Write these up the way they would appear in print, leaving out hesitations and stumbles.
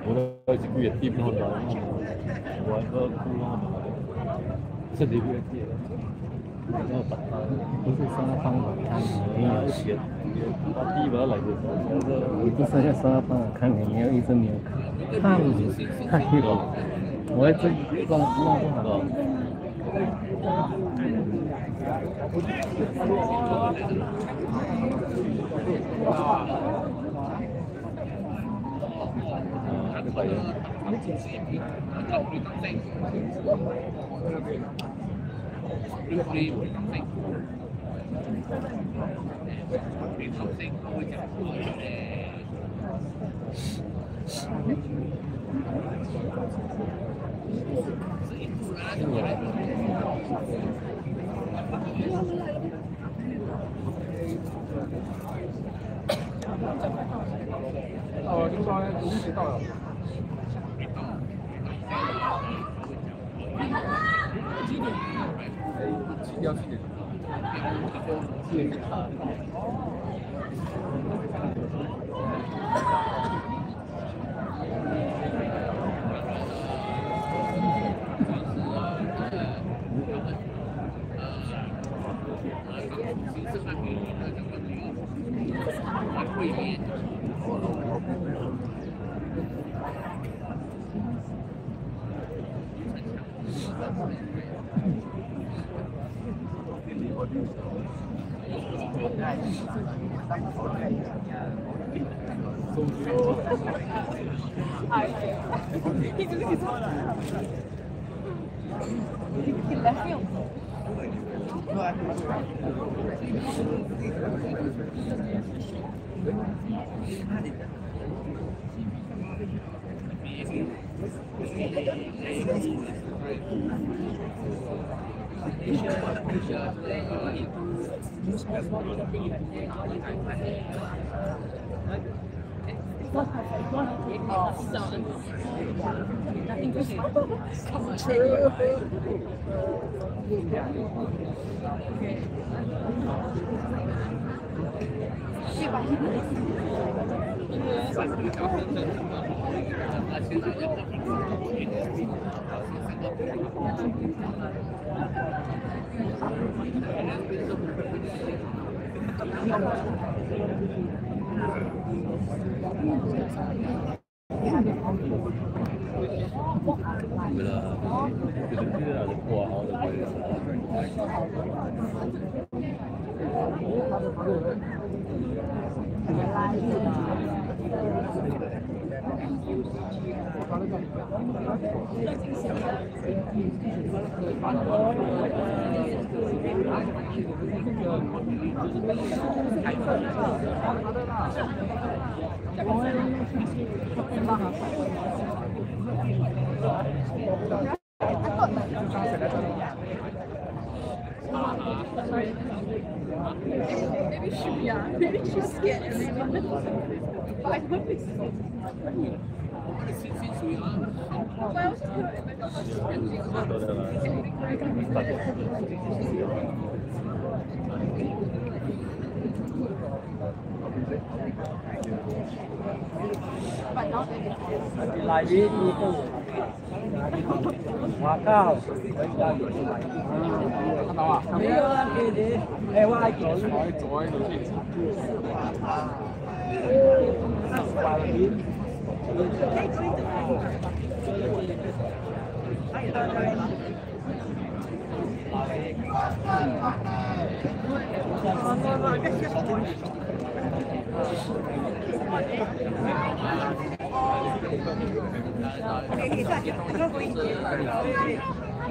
我一个月低不到，我个苦恼嘛，身体越低，要打，不是沙方看你有血，他低不来的，我不是要沙方看你没有医生没有看不起，太了，我这弄了。哦，听说呢，东西到了。几点？几点？几点？Maybe she, yeah, maybe she's scared. But I hope it's so. Lại đi tu hóa cao没有啊，给你，哎，我爱做，坐喺度先。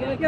It's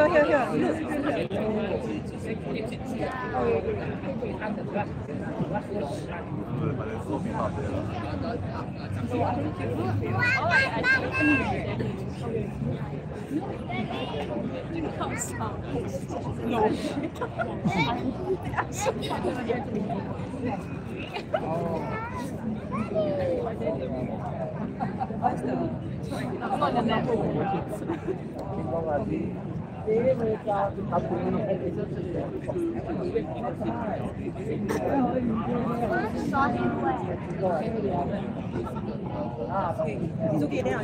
okay now.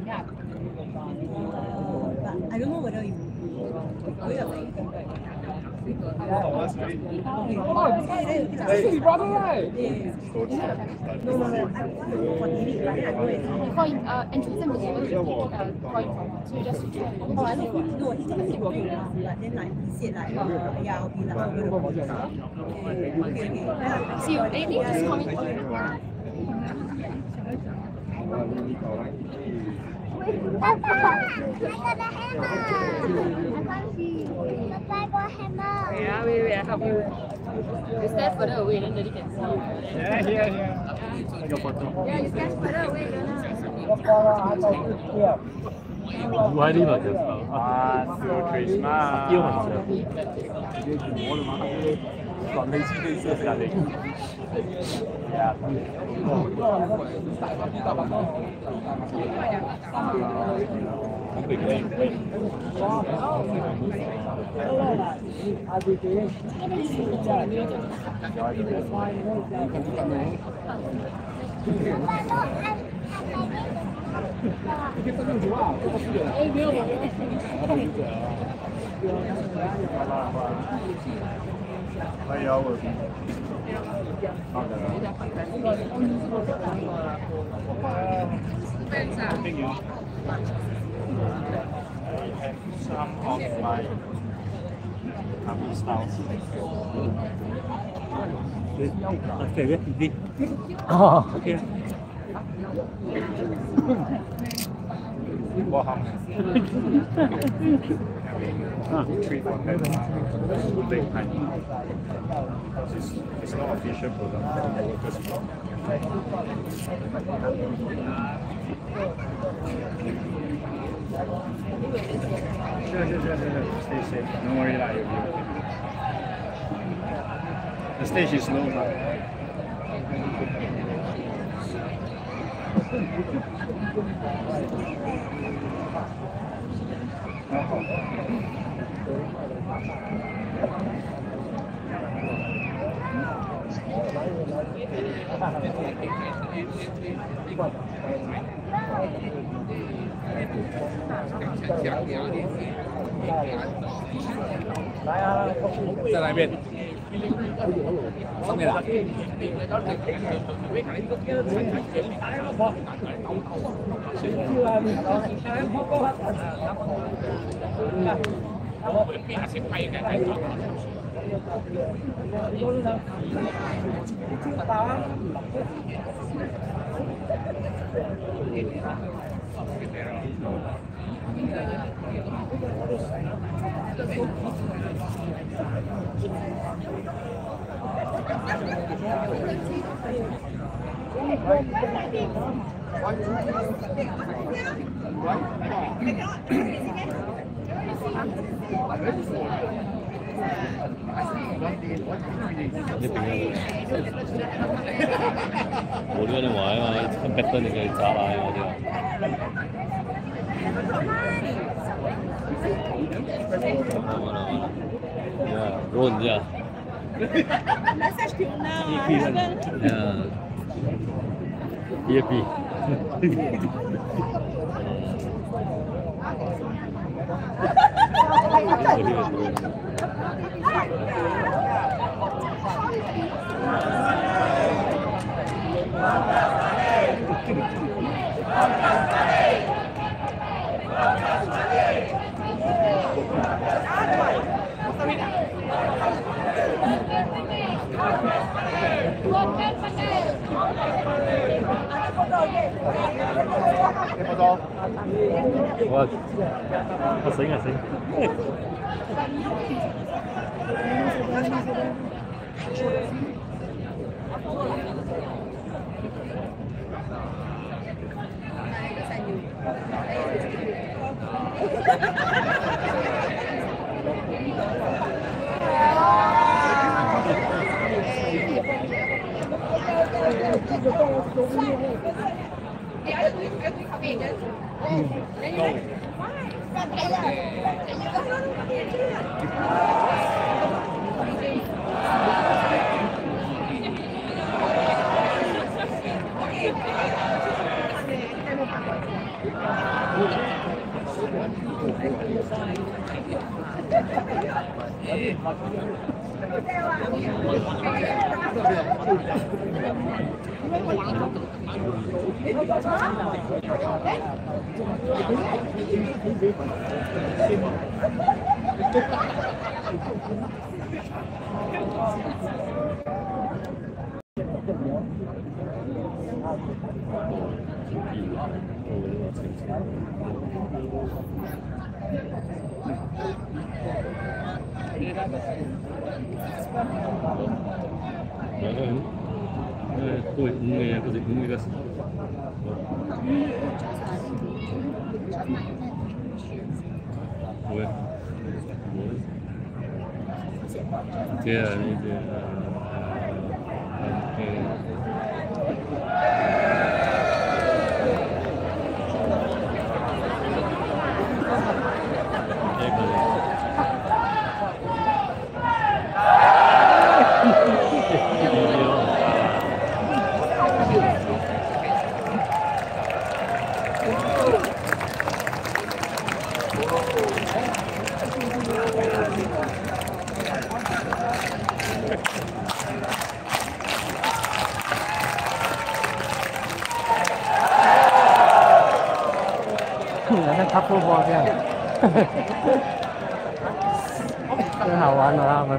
Yeah. I don't know whether you. Hey, brother, right? No. For entry exam is able to point, so you just switch on. Oh, I know. No, he told me but then like he said like yeah, I'll be like okay. See you. Anything, just call me. Yeah, wait, I help you. You stand further away, then Daddy can see you. Yeah. Yeah, you stand further away, then. Why did I just Christmas. 丟很正。我的媽！講你知你識隔離。没有我。Some of my happy styles. Okay, ready? Oh, okay. What happened? Treat one head big time. It's not official product. Sure. Stay safe. Don't worry that you'll be okay. The stage is low now.再来一遍。上面了。我呢啲話啊嘛，逼得你嘅渣奶嗰啲啊。如果你這樣。Message till now. EFP。Foto, okay. 我醒啊醒。对，五个不是五个是。对。这那个ทับฟุตบอลเนี่ย真好玩的他们。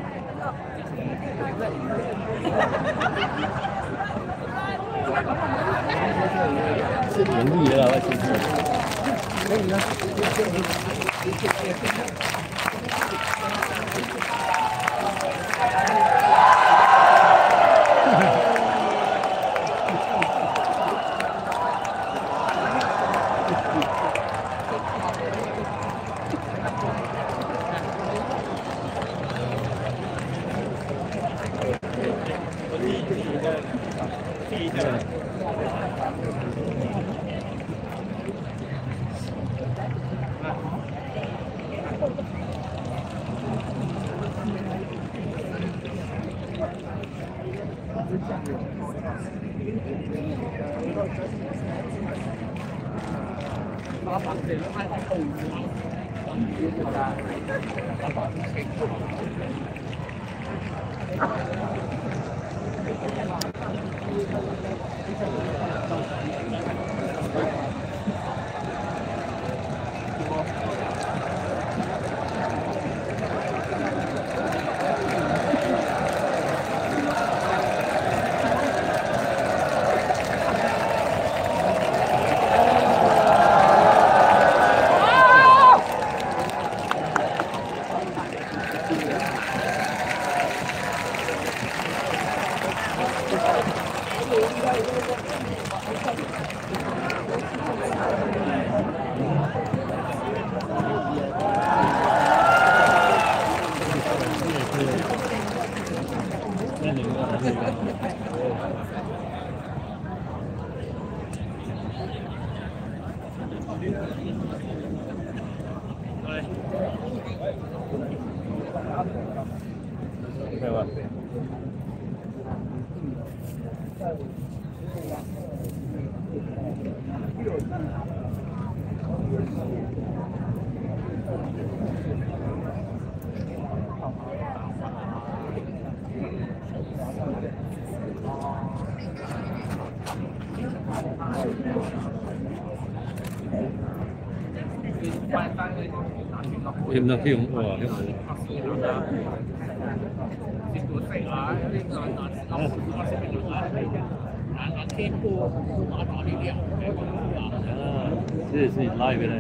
是免疫的了，其实。可以啊。Em đang khi không ở 是拉一边的。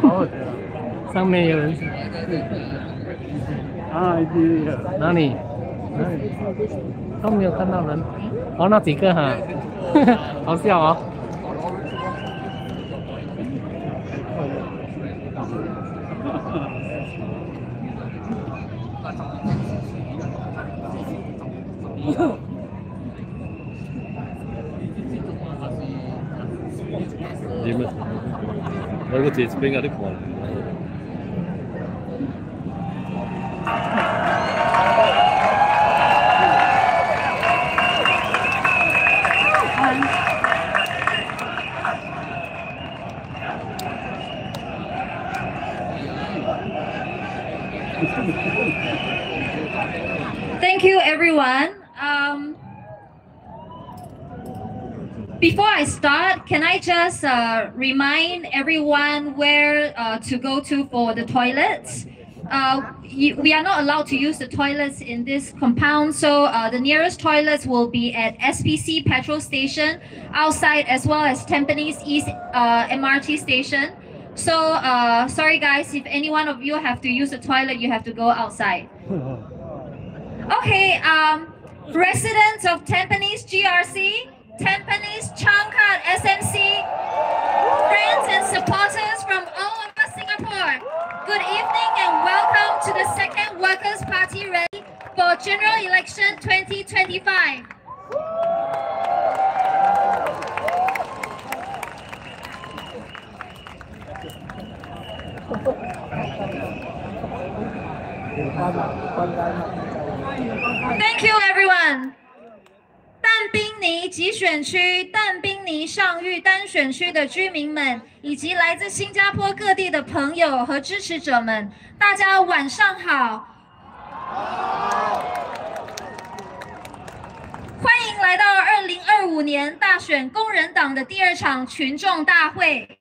哦，上面有人啊，哪里？都没有看到人。哦，那几个哈，好笑哦。點啊？我個姐姐邊有啲狂。Thank you, everyone. Before I start, can I just remind everyone where to go to for the toilets? We are not allowed to use the toilets in this compound, so the nearest toilets will be at SPC petrol station outside, as well as Tampines East MRT station. So sorry guys, if any one of you have to use the toilet, you have to go outside. Okay, residents of Tampines GRC, Tampines Changkat SMC, friends and supporters from all over Singapore, good evening and welcome to the second Workers' Party rally for General Election 2025. Thank you, everyone. 但宾尼集选区、但宾尼上域单选区的居民们，以及来自新加坡各地的朋友和支持者们，大家晚上好。欢迎来到2025年大选工人党的第2场群众大会。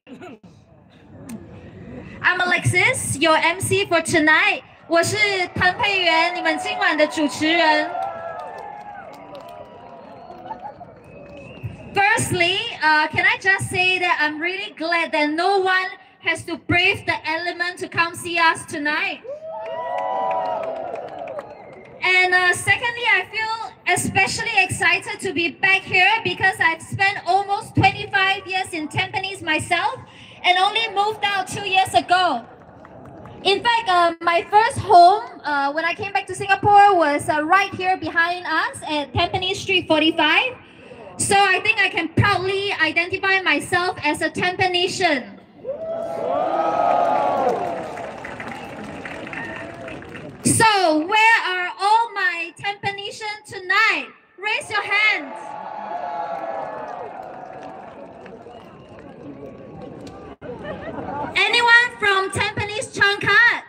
I'm Alexis, your MC for tonight. 我是谭佩媛，你们今晚的主持人。Firstly, can I just say that I'm really glad that no one has to brave the element to come see us tonight. And secondly, I feel especially excited to be back here because I've spent almost 25 years in Tampines myself and only moved out 2 years ago. In fact, my first home when I came back to Singapore was right here behind us at Tampines Street 45. So I think I can proudly identify myself as a Tampanesian. So where are all my Tampanesians tonight? Raise your hands. Anyone from Tampines Changkat?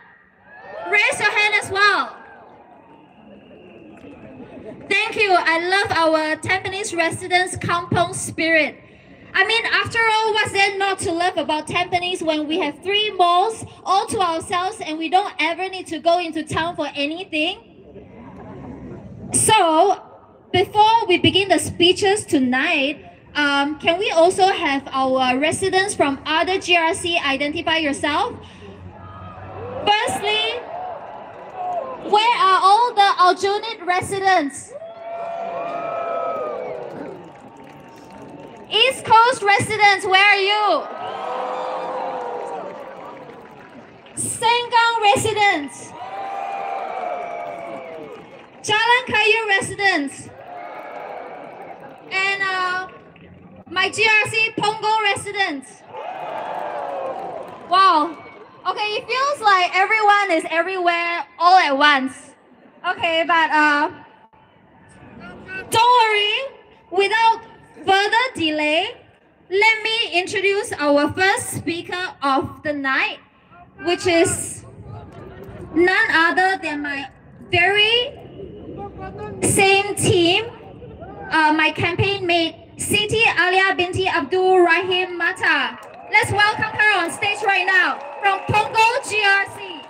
Raise your hand as well. Thank you. I love our Tampines residents' kampong spirit. I mean, after all, what's there not to love about Tampines when we have 3 malls all to ourselves and we don't ever need to go into town for anything? So, before we begin the speeches tonight, can we also have our residents from other GRC identify yourself? Firstly, where are all the Aljunied residents? East Coast residents, where are you? Sengkang residents. Jalan Kayu residents. And my GRC Punggol residents. Wow. Okay, it feels like everyone is everywhere all at once. Okay, but don't worry. Without further delay, let me introduce our first speaker of the night, which is none other than my very same team, my campaign mate, Siti Alia binti Abdul Rahim Mata. Let's welcome her on stage right now from Punggol GRC.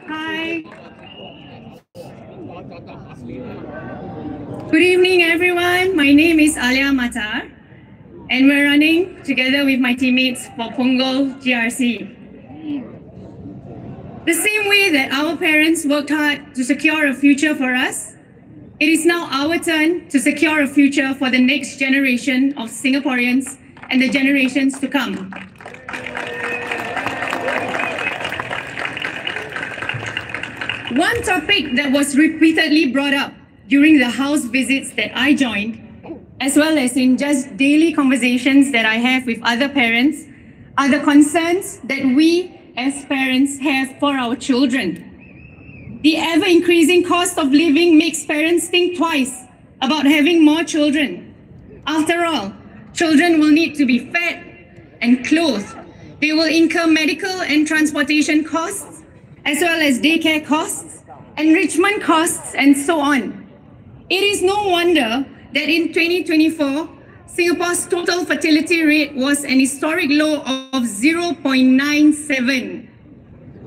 Hi. Good evening, everyone. My name is Alia Matar, and we're running together with my teammates for Punggol GRC. The same way that our parents worked hard to secure a future for us, it is now our turn to secure a future for the next generation of Singaporeans and the generations to come. One topic that was repeatedly brought up during the house visits that I joined, as well as in just daily conversations that I have with other parents, are the concerns that we as parents have for our children. The ever-increasing cost of living makes parents think twice about having more children. After all, children will need to be fed and clothed. They will incur medical and transportation costs, as well as daycare costs, enrichment costs, and so on. It is no wonder that in 2024, Singapore's total fertility rate was an historic low of 0.97.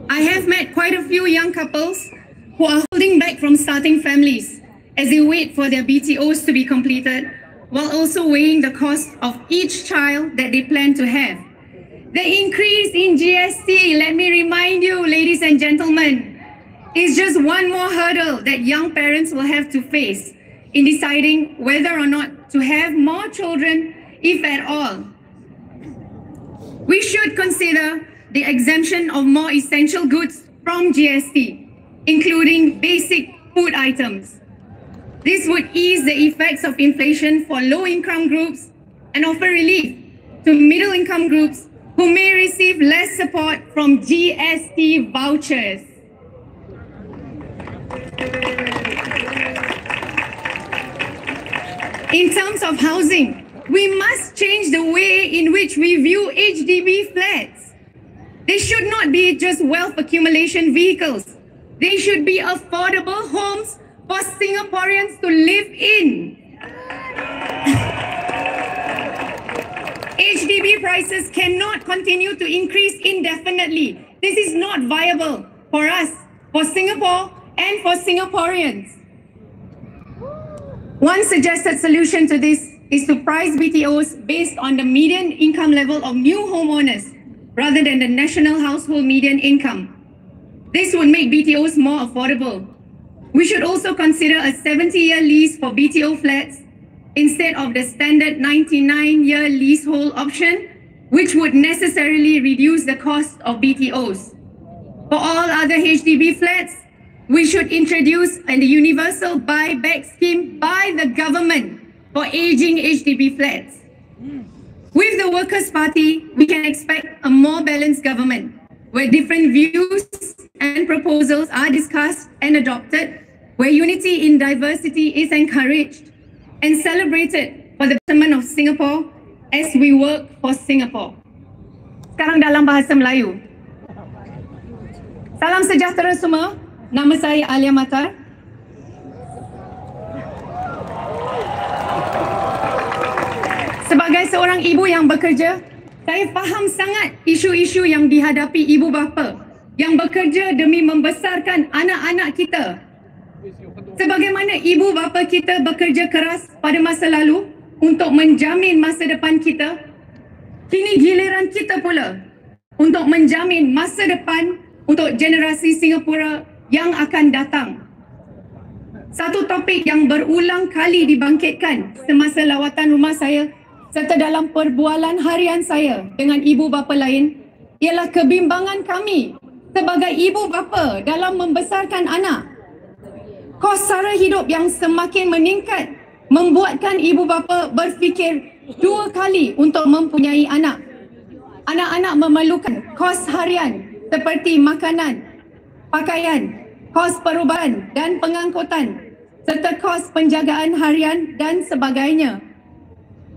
I have met quite a few young couples who are holding back from starting families as they wait for their BTOs to be completed, while also weighing the cost of each child that they plan to have. The increase in GST, let me remind you, ladies and gentlemen, is just one more hurdle that young parents will have to face in deciding whether or not to have more children, if at all. We should consider the exemption of more essential goods from GST, including basic food items. This would ease the effects of inflation for low-income groups and offer relief to middle-income groups who may receive less support from GST vouchers. In terms of housing, we must change the way in which we view HDB flats. They should not be just wealth accumulation vehicles. They should be affordable homes for Singaporeans to live in. HDB prices cannot continue to increase indefinitely. This is not viable for us, for Singapore, and for Singaporeans. One suggested solution to this is to price BTOs based on the median income level of new homeowners rather than the national household median income. This would make BTOs more affordable. We should also consider a 70-year lease for BTO flats instead of the standard 99-year leasehold option, which would necessarily reduce the cost of BTOs. For all other HDB flats, we should introduce a universal buyback scheme by the government for aging HDB flats. With the Workers' Party, we can expect a more balanced government where different views and proposals are discussed and adopted, where unity in diversity is encouraged and celebrated for the betterment of Singapore as we work for Singapore. Sekarang dalam bahasa Melayu. Salam sejahtera semua. Nama saya Alia Matar. Sebagai seorang ibu yang bekerja, saya faham sangat isu-isu yang dihadapi ibu bapa yang bekerja demi membesarkan anak-anak kita. Sebagaimana ibu bapa kita bekerja keras pada masa lalu untuk menjamin masa depan kita, kini giliran kita pula untuk menjamin masa depan untuk generasi Singapura yang akan datang. Satu topik yang berulang kali dibangkitkan semasa lawatan rumah saya serta dalam perbualan harian saya dengan ibu bapa lain ialah kebimbangan kami sebagai ibu bapa dalam membesarkan anak. Kos sara hidup yang semakin meningkat membuatkan ibu bapa berfikir 2 kali untuk mempunyai anak. Anak-anak memerlukan kos harian seperti makanan, pakaian, kos perubatan dan pengangkutan serta kos penjagaan harian dan sebagainya.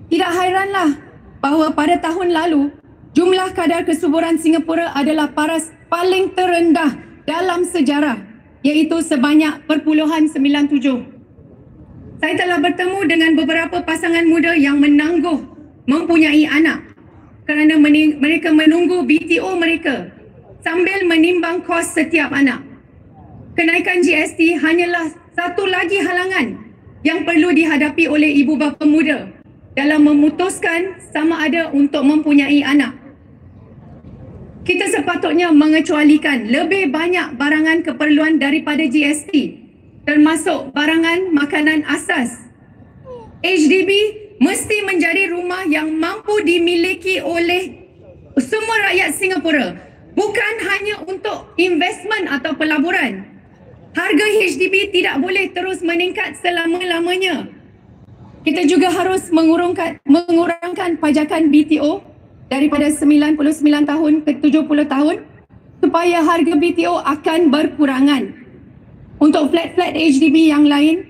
Tidak hairanlah bahawa pada tahun lalu, jumlah kadar kesuburan Singapura adalah paling terendah dalam sejarah, iaitu sebanyak 0.97. Saya telah bertemu dengan beberapa pasangan muda yang menangguh mempunyai anak kerana mereka menunggu BTO mereka sambil menimbang kos setiap anak. Kenaikan GST hanyalah satu lagi halangan yang perlu dihadapi oleh ibu bapa muda dalam memutuskan sama ada untuk mempunyai anak. Kita sepatutnya mengecualikan lebih banyak barangan keperluan daripada GST, termasuk barangan makanan asas. HDB mesti menjadi rumah yang mampu dimiliki oleh semua rakyat Singapura, bukan hanya untuk investmen atau pelaburan. Harga HDB tidak boleh terus meningkat selama-lamanya. Kita juga harus mengurangkan pajakan BTO daripada 99 tahun ke 70 tahun supaya harga BTO akan berkurangan. Untuk flat-flat HDB yang lain,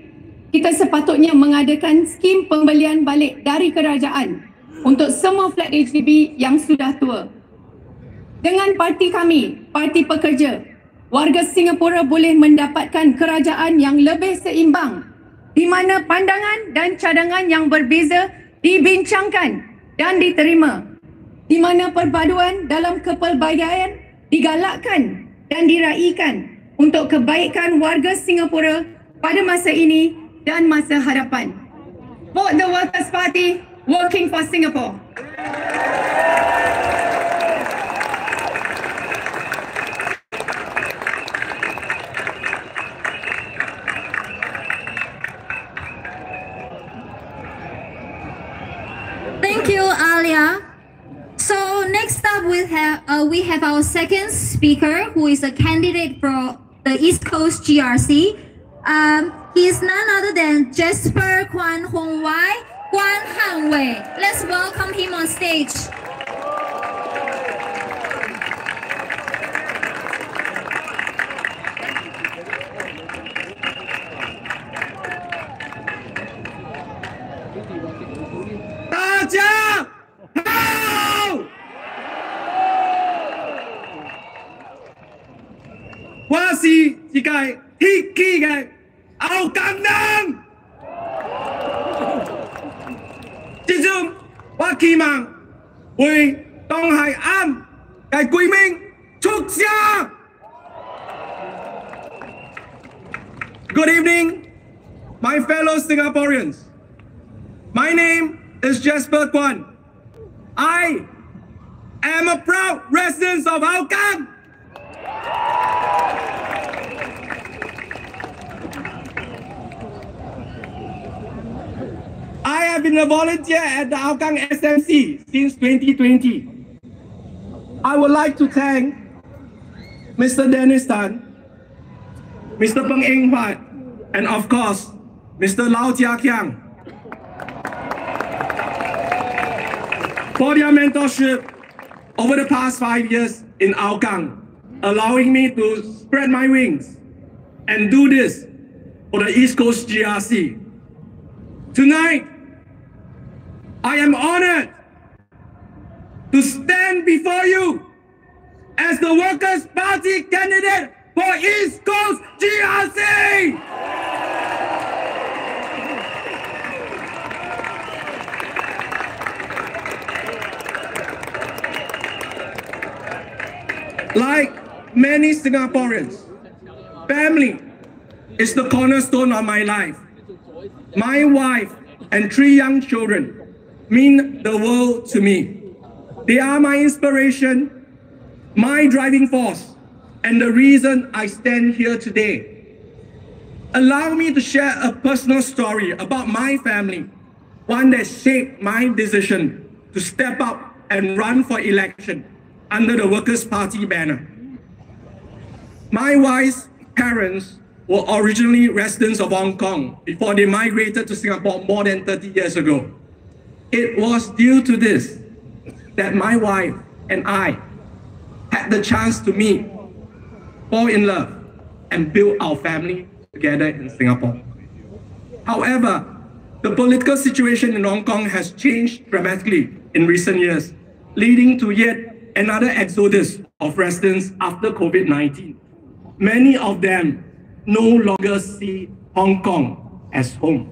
kita sepatutnya mengadakan skim pembelian balik dari kerajaan untuk semua flat HDB yang sudah tua. Dengan parti kami, Parti Pekerja, warga Singapura boleh mendapatkan kerajaan yang lebih seimbang di mana pandangan dan cadangan yang berbeza dibincangkan dan diterima, di mana perpaduan dalam kepelbagaian digalakkan dan diraikan untuk kebaikan warga Singapura pada masa ini dan masa hadapan. Vote the Workers' Party, working for Singapore. Thank you, Alia. So next up we have our second speaker, who is a candidate for the East Coast GRC. He is none other than Jasper Kwan Hong Wai Kwan Han Wei. Let's welcome him on stage. Good evening, my fellow Singaporeans. My name is Jasper Kwan. I am a proud resident of Hougang. I have been a volunteer at the Hougang SMC since 2020. I would like to thank Mr. Dennis Tan, Mr. Peng Eng Huat, and of course, Mr. Lau Jia Kiang for their mentorship over the past 5 years in Hougang, allowing me to spread my wings and do this for the East Coast GRC. Tonight, I am honored to stand before you as the Workers' Party candidate for East Coast GRC! Like many Singaporeans, family is the cornerstone of my life. My wife and 3 young children mean the world to me. They are my inspiration, my driving force, and the reason I stand here today. Allow me to share a personal story about my family, one that shaped my decision to step up and run for election under the Workers' Party banner. My wife's parents were originally residents of Hong Kong before they migrated to Singapore more than 30 years ago. It was due to this that my wife and I had the chance to meet, fall in love, and build our family together in Singapore. However, the political situation in Hong Kong has changed dramatically in recent years, leading to yet another exodus of residents after COVID-19. Many of them no longer see Hong Kong as home.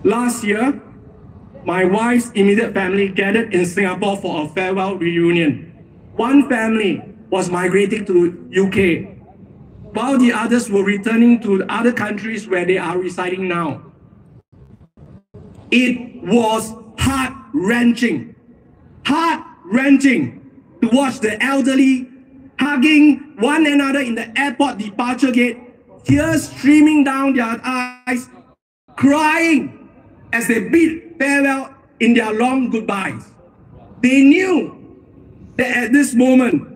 Last year, my wife's immediate family gathered in Singapore for a farewell reunion. One family was migrating to UK, while the others were returning to other countries where they are residing now. It was heart-wrenching to watch the elderly hugging one another in the airport departure gate, tears streaming down their eyes, crying as they bid farewell in their long goodbyes. They knew that at this moment,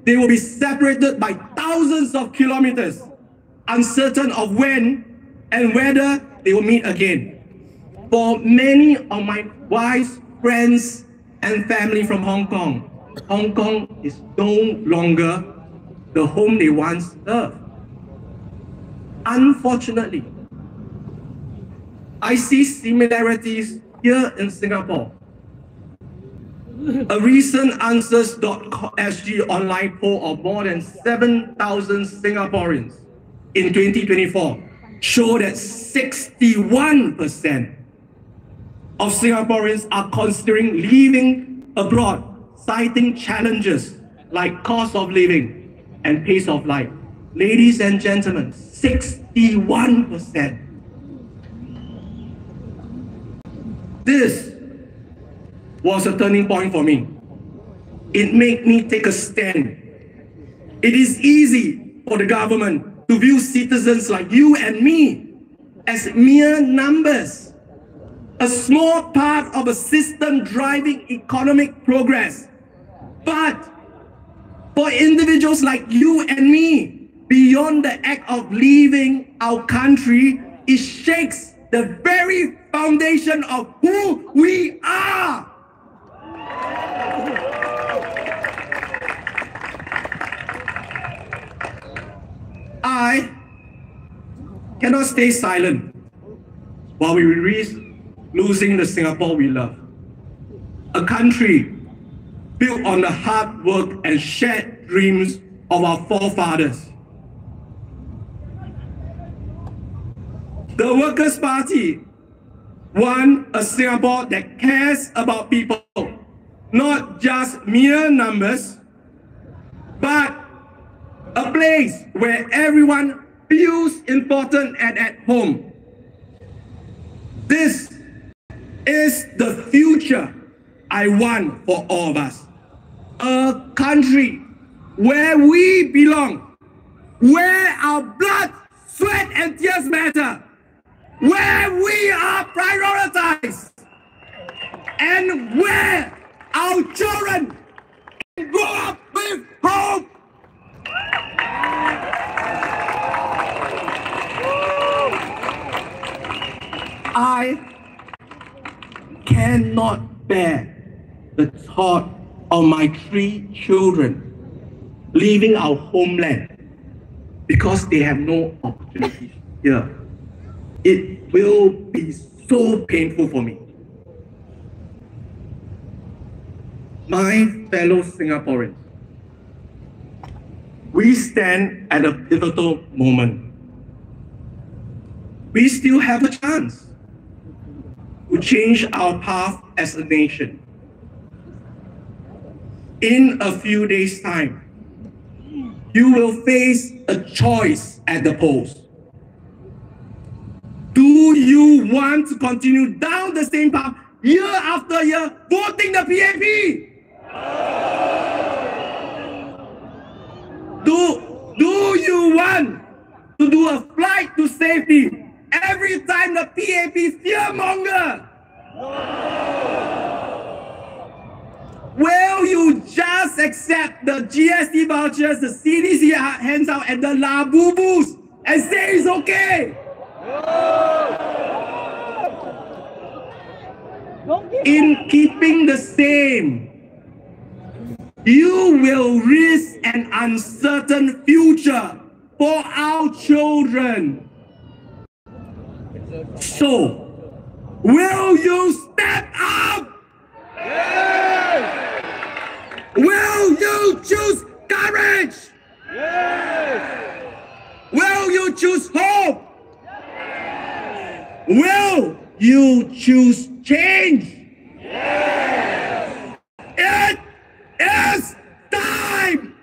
they will be separated by thousands of kilometers, uncertain of when and whether they will meet again. For many of my wife's friends and family from Hong Kong, Hong Kong is no longer the home they once loved. Unfortunately, I see similarities here in Singapore. A recent Answers.sg online poll of more than 7,000 Singaporeans in 2024 showed that 61% of Singaporeans are considering leaving abroad, citing challenges like cost of living and pace of life. Ladies and gentlemen, 61%. This was a turning point for me. It made me take a stand. It is easy for the government to view citizens like you and me as mere numbers, a small part of a system driving economic progress. But for individuals like you and me, beyond the act of leaving our country, it shakes the very foundation of who we are. I cannot stay silent while we risk losing the Singapore we love. A country built on the hard work and shared dreams of our forefathers. The Workers' Party want a Singapore that cares about people, not just mere numbers, but a place where everyone feels important and at home. This is the future I want for all of us. A country where we belong, where our blood, sweat, and tears matter, where we are prioritized, and where our children can grow up with hope. I cannot bear the thought of my 3 children leaving our homeland because they have no opportunities here. It will be so painful for me. My fellow Singaporeans, we stand at a pivotal moment. We still have a chance to change our path as a nation. in a few days' time, you will face a choice at the polls. Do you want to continue down the same path year after year, voting the PAP? Do you want to do a flight to safety every time the PAP fearmonger? Will you just accept the GST vouchers the CDC hands out and the labubus and say it's okay? In keeping the same, you will risk an uncertain future for our children. So, will you step up? Yes! Will you choose courage? Yes! Will you choose hope? Yes! Will you choose change? Yes! It is time!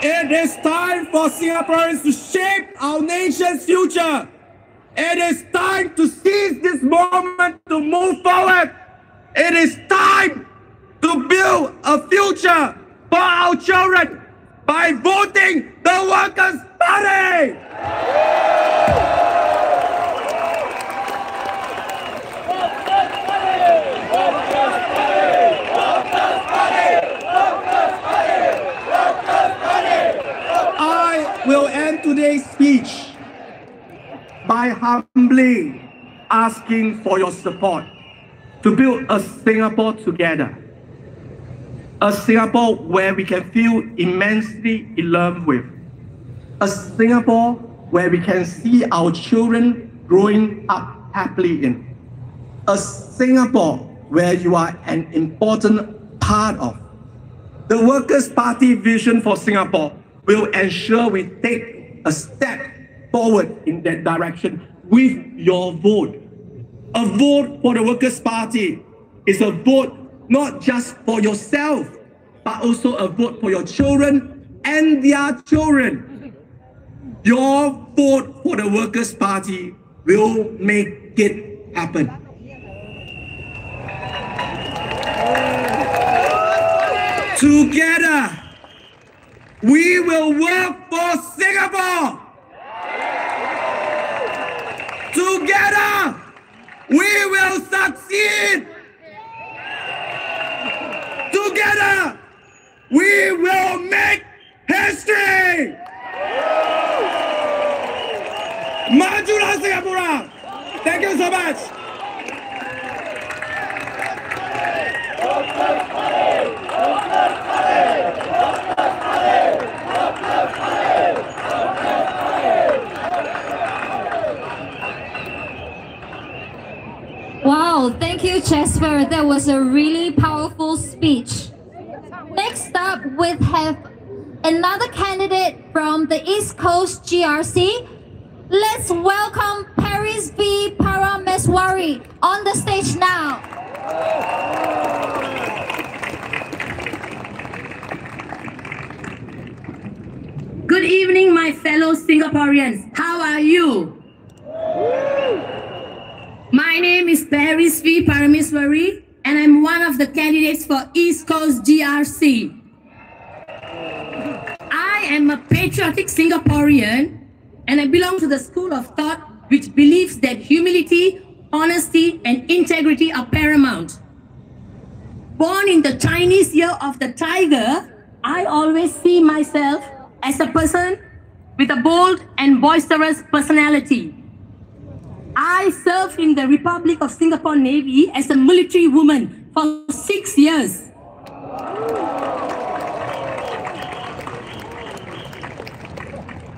It is time for Singaporeans to shape our nation's future. It is time to seize this moment to move forward. It is time to build a future for our children by voting the Workers' Party. I will end today's speech by humbly asking for your support to build a Singapore together. A Singapore where we can feel immensely in love with. A Singapore where we can see our children growing up happily in. A Singapore where you are an important part of. The Workers' Party vision for Singapore will ensure we take a step forward in that direction with your vote. A vote for the Workers' Party is a vote not just for yourself, but also a vote for your children and their children. Your vote for the Workers' Party will make it happen. Together, we will work for Singapore. Together, we will succeed. Together, we will make history. Majulah Singapura. Thank you so much. Wow, thank you, Jasper. That was a really powerful speech. Next up, we have another candidate from the East Coast GRC. Let's welcome Paris V. Parameswari on the stage now. Good evening, my fellow Singaporeans. How are you? My name is Paris V. Parameswari, and I'm one of the candidates for East Coast GRC. I am a patriotic Singaporean, and I belong to the school of thought which believes that humility, honesty, and integrity are paramount. Born in the Chinese Year of the Tiger, I always see myself as a person with a bold and boisterous personality. I served in the Republic of Singapore Navy as a military woman for 6 years.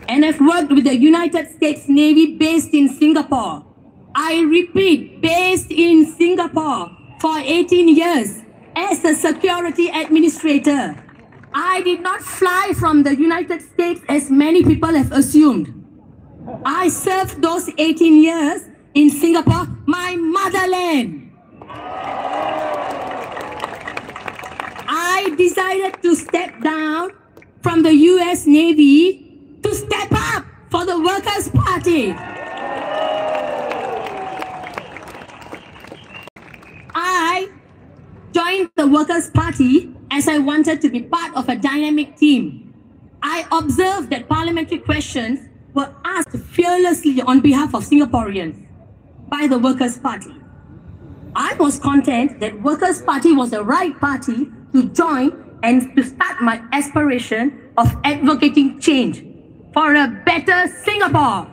And I've worked with the United States Navy based in Singapore. I repeat, based in Singapore for 18 years as a security administrator. I did not fly from the United States as many people have assumed. I served those 18 years in Singapore, my motherland. I decided to step down from the US Navy to step up for the Workers' Party. I joined the Workers' Party as I wanted to be part of a dynamic team. I observed that parliamentary questions were asked fearlessly on behalf of Singaporeans by the Workers' Party. I was content that Workers' Party was the right party to join and to start my aspiration of advocating change for a better Singapore.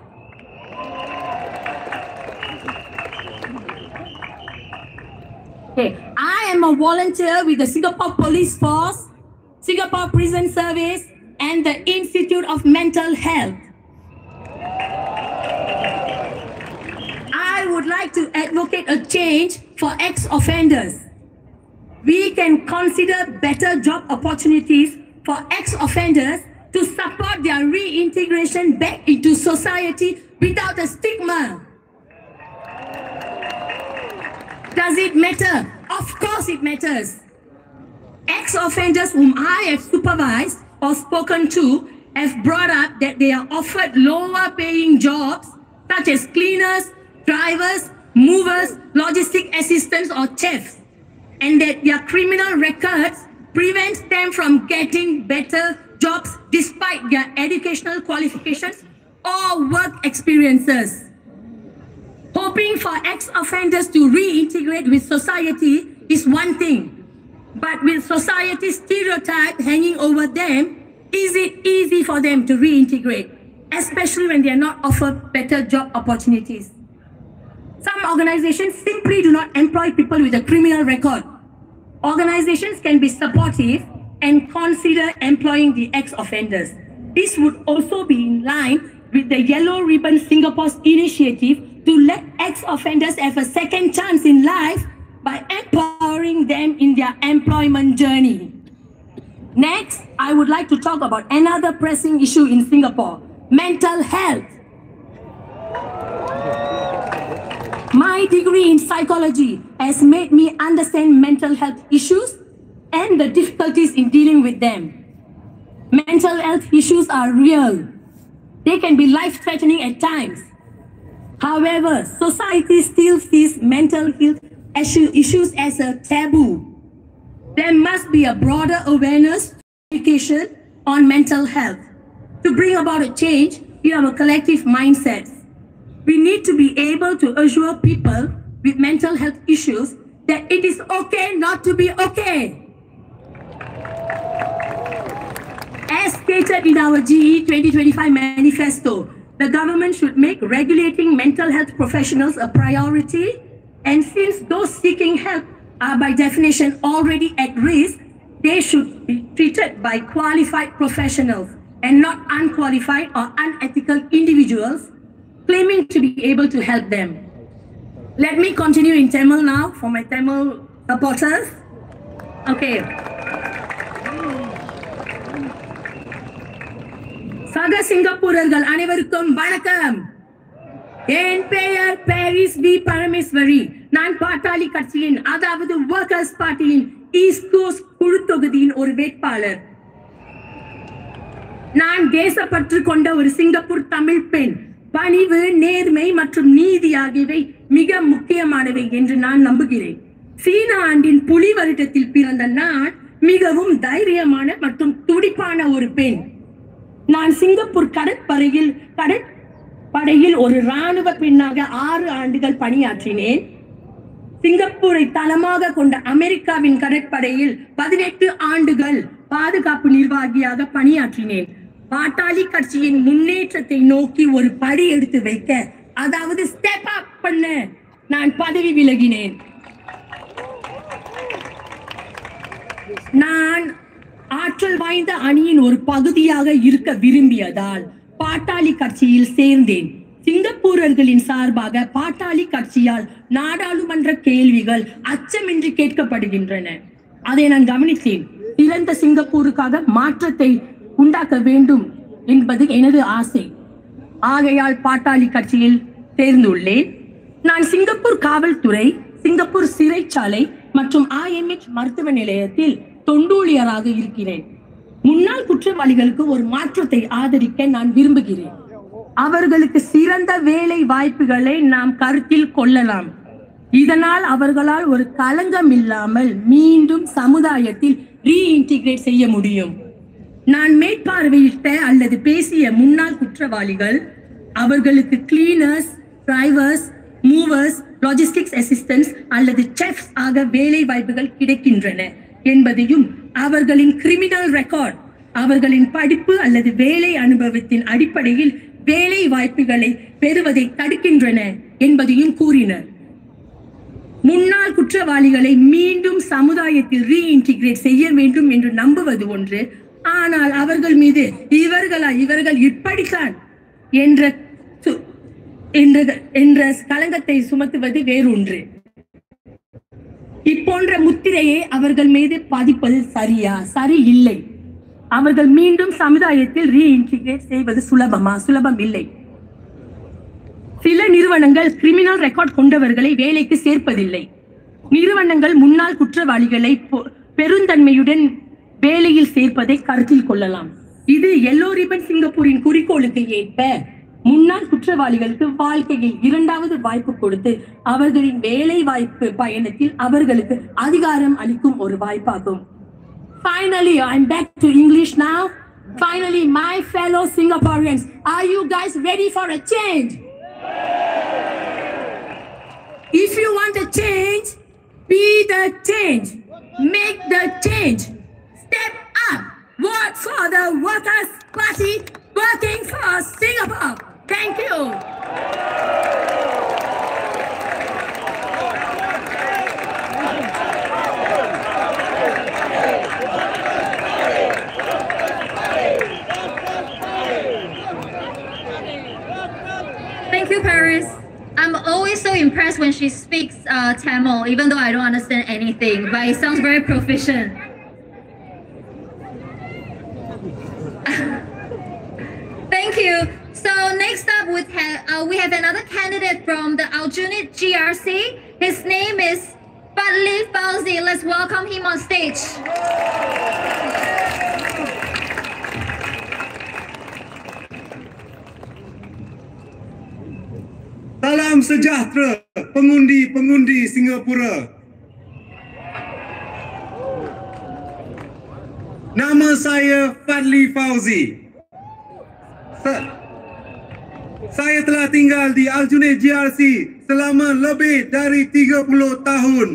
Okay, I am a volunteer with the Singapore Police Force, Singapore Prison Service, and the Institute of Mental Health. I would like to advocate a change for ex-offenders. We can consider better job opportunities for ex-offenders to support their reintegration back into society without a stigma. Does it matter? Of course it matters. Ex-offenders whom I have supervised or spoken to have brought up that they are offered lower paying jobs such as cleaners, drivers, movers, logistic assistants or chefs, and that their criminal records prevents them from getting better jobs despite their educational qualifications or work experiences. Hoping for ex-offenders to reintegrate with society is one thing, but with society's stereotype hanging over them, is it easy for them to reintegrate, especially when they are not offered better job opportunities? Some organizations simply do not employ people with a criminal record. Organizations can be supportive and consider employing the ex-offenders. This would also be in line with the Yellow Ribbon Singapore's initiative to let ex-offenders have a second chance in life by empowering them in their employment journey. Next, I would like to talk about another pressing issue in Singapore, mental health. My degree in psychology has made me understand mental health issues and the difficulties in dealing with them. Mental health issues are real. They can be life-threatening at times. However, society still sees mental health issues as a taboo. There must be a broader awareness education on mental health. To bring about a change in our collective mindsets, we need to be able to assure people with mental health issues that it is okay not to be okay. As stated in our GE-2025 manifesto, the government should make regulating mental health professionals a priority, and since those seeking help are by definition already at risk, they should be treated by qualified professionals and not unqualified or unethical individuals claiming to be able to help them. Let me continue in Tamil now for my Tamil supporters. Okay. சக சிங்கப்பூரர்கள் அனைவருக்கும் வணக்கம். என் பெயர் Paris we Parameswari. நான் பாட்டாளி கட்சியின் அதாவது workers பார்ட்டியின் east cost குழு தொகுதியின் ஒரு வேட்பாளர். நான் தேசப்பற்று கொண்ட ஒரு சிங்கப்பூர் தமிழ் பெண். பணிவு, நேர்மை மற்றும் நீதி ஆகியவை மிக முக்கியமானவை என்று நான் நம்புகிறேன். சீன ஆண்டின் புலி வருடத்தில் பிறந்த நான் மிகவும் தைரியமான மற்றும் துடிப்பான ஒரு பெண். நான் சிங்கப்பூர் கடற்படையில் ஒரு இராணுவ பெண்ணாக 6 ஆண்டுகள் பணியாற்றினேன். சிங்கப்பூரை தளமாக கொண்ட அமெரிக்காவின் கடற்படையில் 18 ஆண்டுகள் பாதுகாப்பு நிர்வாகியாக பணியாற்றினேன். பாட்டாளி கட்சியின் முன்னேற்றத்தை நோக்கி ஒரு படி எடுத்து வைக்க, அதாவது ஸ்டெப் அப் பண்ண நான் பதவி விலகினேன். நான் ஆற்றல் வாய்ந்த அணியின் ஒரு பகுதியாக இருக்க விரும்பியதால் பாட்டாளி கட்சியில் சேர்ந்தேன். சிங்கப்பூரர்களின் சார்பாக பாட்டாளி கட்சியால் நாடாளுமன்ற கேள்விகள் அச்சமின்றி கேட்கப்படுகின்றன. அதை நான் கவனித்தேன். சிறந்த சிங்கப்பூருக்காக மாற்றத்தை உண்டாக்க வேண்டும் என்பது எனது ஆசை. ஆகையால் பாட்டாளி கட்சியில் சேர்ந்துள்ளேன். நான் சிங்கப்பூர் காவல்துறை, சிங்கப்பூர் சிறைச்சாலை மற்றும் IMH மருத்துவ நிலையத்தில் தொண்டூழியராக இருக்கிறேன். முன்னாள் குற்றவாளிகளுக்கு ஒரு மாற்றத்தை ஆதரிக்க நான் விரும்புகிறேன். அவர்களுக்கு சிறந்த வேலை வாய்ப்புகளை நாம் கருத்தில் கொள்ளலாம். இதனால் அவர்களால் ஒரு களங்கம் இல்லாமல் மீண்டும் சமுதாயத்தில் ரீஇன்டிகிரேட் செய்ய முடியும். நான் மேற்பார்வையிட்ட அல்லது பேசிய முன்னாள் குற்றவாளிகள் அவர்களுக்கு cleaners, drivers, movers, logistics assistants அல்லது செஃப்ஸ் ஆக வேலை வாய்ப்புகள் கிடைக்கின்றன என்பதையும், அவர்களின் கிரிமினல் ரெக்கார்ட் அவர்களின் படிப்பு அல்லது வேலை அனுபவத்தின் அடிப்படையில் வேலை வாய்ப்புகளை பெறுவதை தடுக்கின்றன என்பதையும் கூறினர். முன்னாள் குற்றவாளிகளை மீண்டும் சமுதாயத்தில் ரீஇன்டிகிரேட் செய்ய வேண்டும் என்று நம்புவது ஒன்று, ஆனால் அவர்கள் மீது இவர்கள் இப்படித்தான் என்ற களங்கத்தை சுமத்துவது வேறொன்று. இப்போன்ற முத்திரையை அவர்கள் மீது பதிப்பது சரி இல்லை. அவர்கள் மீண்டும் சமுதாயத்தில் ரீஇன்டிகிரேட் செய்வது சுலபம் இல்லை. சில நிறுவனங்கள் கிரிமினல் ரெக்கார்ட் கொண்டவர்களை வேலைக்கு சேர்ப்பதில்லை. நிறுவனங்கள் முன்னாள் குற்றவாளிகளை பெருந்தன்மையுடன் வேலையில் சேர்ப்பதை கருத்தில் கொள்ளலாம். இது எல்லோ ரிப்பன் சிங்கப்பூரின் குறிக்கோளுக்கு ஏற்ப முன்னாள் குற்றவாளிகளுக்கு வாழ்க்கையில் இரண்டாவது வாய்ப்பு கொடுத்து அவர்களின் வேலை வாய்ப்பு பயணத்தில் அவர்களுக்கு அதிகாரம் அளிக்கும் ஒரு வாய்ப்பாகும். Finally, I'm back to English now. Finally, my fellow Singaporeans, are you guys ready for a change? If you want a change, be the change. Make the change. Step up. Vote for the Workers' Party working for Singapore. Thank you. Thank you, Paris. I'm always so impressed when she speaks Tamil, even though I don't understand anything, but it sounds very proficient. Thank you. So next up, we have another candidate from the Aljunied GRC. His name is Fadli Fauzi. Let's welcome him on stage. Salam sejahtera pengundi-pengundi Singapura. Nama saya Fadli Fauzi. Saya telah tinggal di Aljunied GRC selama lebih dari 30 tahun.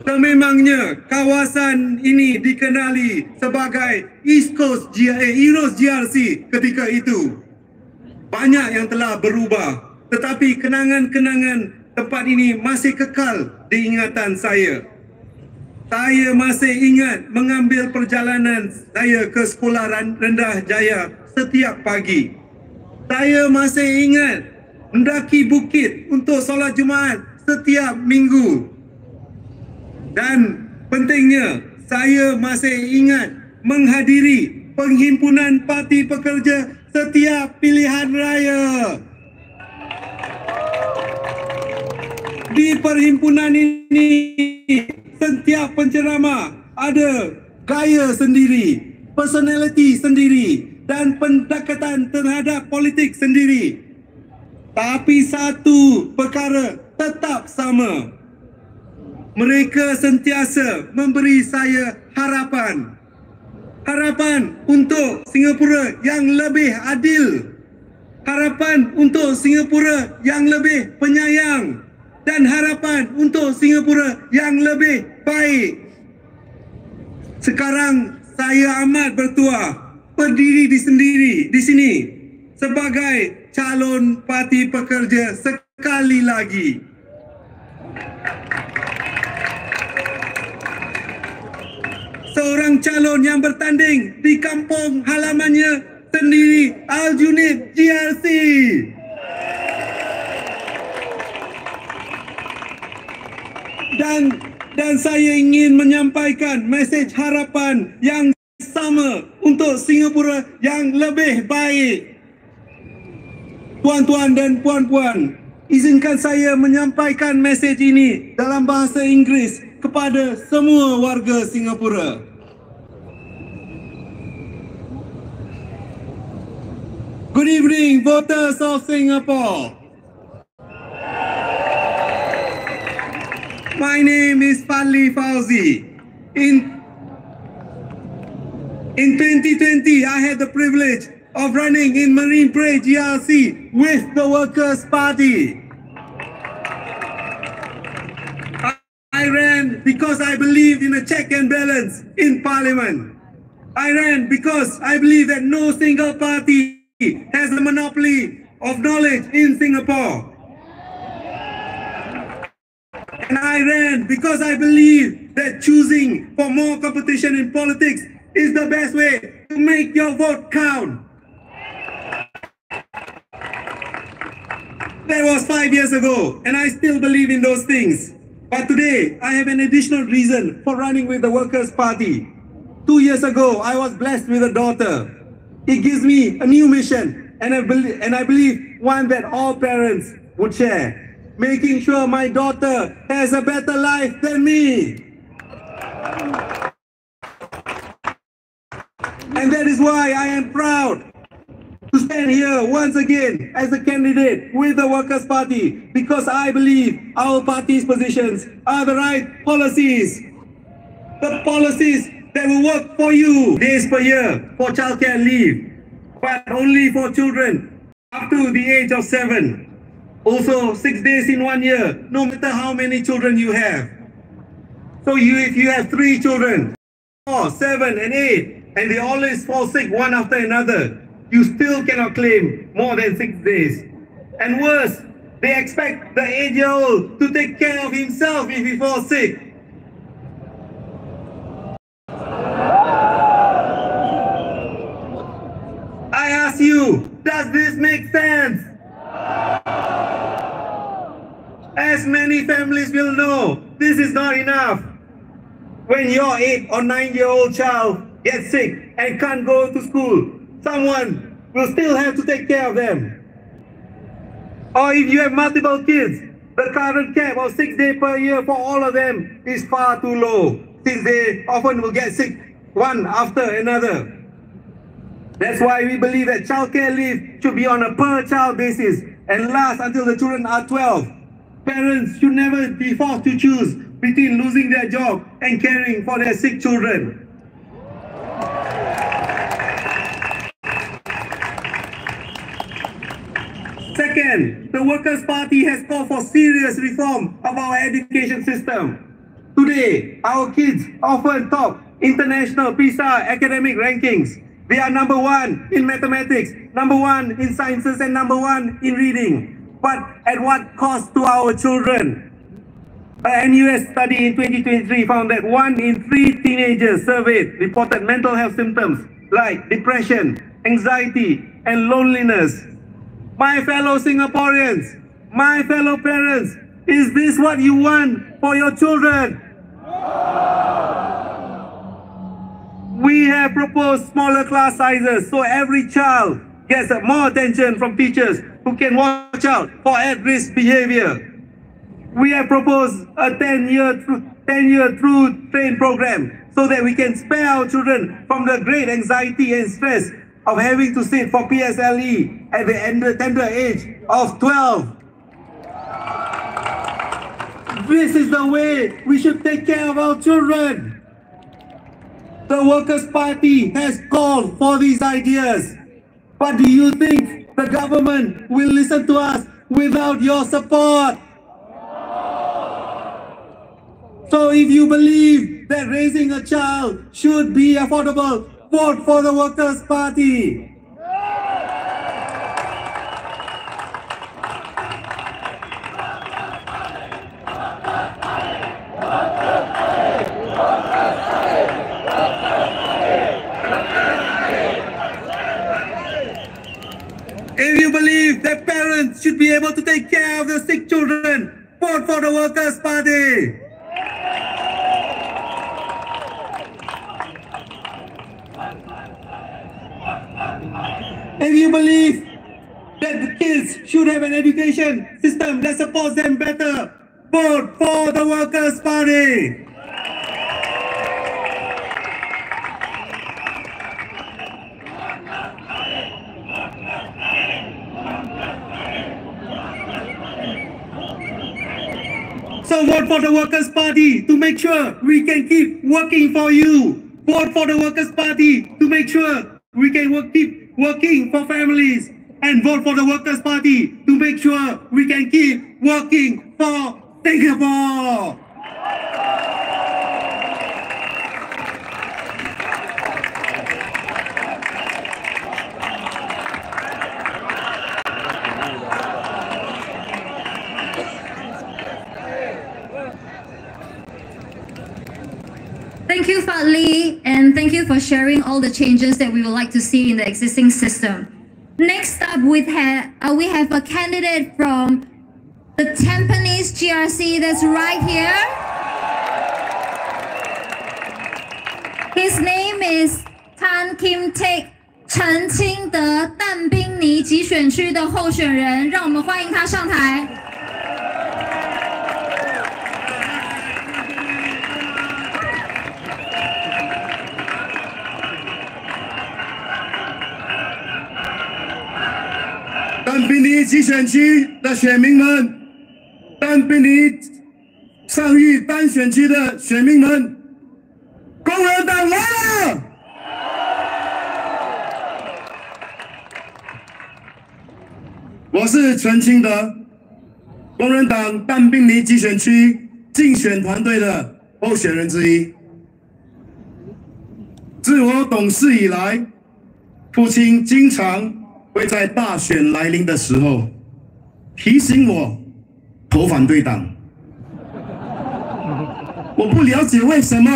Sememangnya kawasan ini dikenali sebagai East Coast GRC ketika itu. Banyak yang telah berubah, tetapi kenangan-kenangan tempat ini masih kekal di ingatan saya. Saya masih ingat mengambil perjalanan saya ke sekolah rendah jaya setiap pagi. Saya masih ingat mendaki bukit untuk solat Jumaat setiap minggu. Dan pentingnya, saya masih ingat menghadiri penghimpunan parti pekerja setiap pilihan raya. Di perhimpunan ini, setiap penceramah ada gaya sendiri, personality sendiri, dan pendekatan terhadap politik sendiri. Tapi satu perkara tetap sama. Mereka sentiasa memberi saya harapan. Harapan untuk Singapura yang lebih adil. Harapan untuk Singapura yang lebih penyayang. Dan harapan untuk Singapura yang lebih baik. Sekarang saya amat bertuah berdiri di sini sebagai calon parti pekerja sekali lagi. Seorang calon yang bertanding di kampung halamannya sendiri, Aljunied GRC. Dan saya ingin menyampaikan mesej harapan yang sama untuk Singapura yang lebih baik. Tuan-tuan dan puan-puan, izinkan saya menyampaikan mesej ini dalam bahasa Inggeris kepada semua warga Singapura. Good evening, voters of Singapore. My name is Fadli Fauzi. In 2020, I had the privilege of running in Marine Parade GRC with the Workers' Party. I ran because I believed in a check and balance in Parliament. I ran because I believe that no single party has a monopoly of knowledge in Singapore. And I ran because I believe that choosing for more competition in politics is the best way to make your vote count. That was 5 years ago, and I still believe in those things. But today, I have an additional reason for running with the Workers' Party. 2 years ago, I was blessed with a daughter. It gives me a new mission, and I believe one that all parents would share. Making sure my daughter has a better life than me. And that is why I am proud to stand here once again as a candidate with the Workers' Party, because I believe our party's positions are the right policies. The policies that will work for you. Days per year for childcare leave, but only for children up to the age of 7. Also 6 days in 1 year, no matter how many children you have. So if you have 3 children, 4, 7 and 8, and they always fall sick one after another, you still cannot claim more than 6 days. And worse, they expect the 8-year-old to take care of himself if he falls sick. I ask you, does this make sense? As many families will know, this is not enough. When your 8 or 9-year-old child gets sick and can't go to school, someone will still have to take care of them. Or if you have multiple kids, the current cap of 6 days per year for all of them is far too low, since they often will get sick one after another. That's why we believe that childcare leave should be on a per-child basis and last until the children are 12. Parents should never be forced to choose between losing their job and caring for their sick children. Second, the Workers' Party has called for serious reform of our education system. Today, our kids often top international PISA academic rankings. They are number 1 in mathematics, number 1 in sciences, and number 1 in reading. But at what cost to our children? A NUS study in 2023 found that 1 in 3 teenagers surveyed reported mental health symptoms like depression, anxiety, and loneliness. My fellow Singaporeans, my fellow parents, is this what you want for your children? We have proposed smaller class sizes so every child gets more attention from teachers who can watch out for at-risk behavior. We have proposed a 10-year through train program so that we can spare our children from the great anxiety and stress of having to sit for PSLE at the tender age of 12. This is the way we should take care of our children. The Workers' Party has called for these ideas. But do you think the government will listen to us without your support? So if you believe that raising a child should be affordable, vote for the Workers' Party. If you believe that parents should be able to take care of their sick children, vote for the Workers' Party. If you believe that the kids should have an education system that supports them better. Vote for the Workers' Party. So vote for the Workers' Party to make sure we can keep working for you. Vote for the Workers' Party to make sure we can keep working for families. And vote for the Workers' Party to make sure we can keep working for Singapore. Thank you, Fadli, and thank you for sharing all the changes that we would like to see in the existing system. Next up, we have a candidate from the Tampines GRC that's right here. His name is Tan Kim Taek, 陈清德但宾尼集选区的候选人，让我们欢迎他上台。但宾尼集选区的选民们，但宾尼上域单选区的选民们，工人党来了！我是陈清德，工人党但宾尼集选区竞选团队的候选人之一。自我懂事以来，父亲经常会在大选来临的时候提醒我投反对党。我不了解为什么。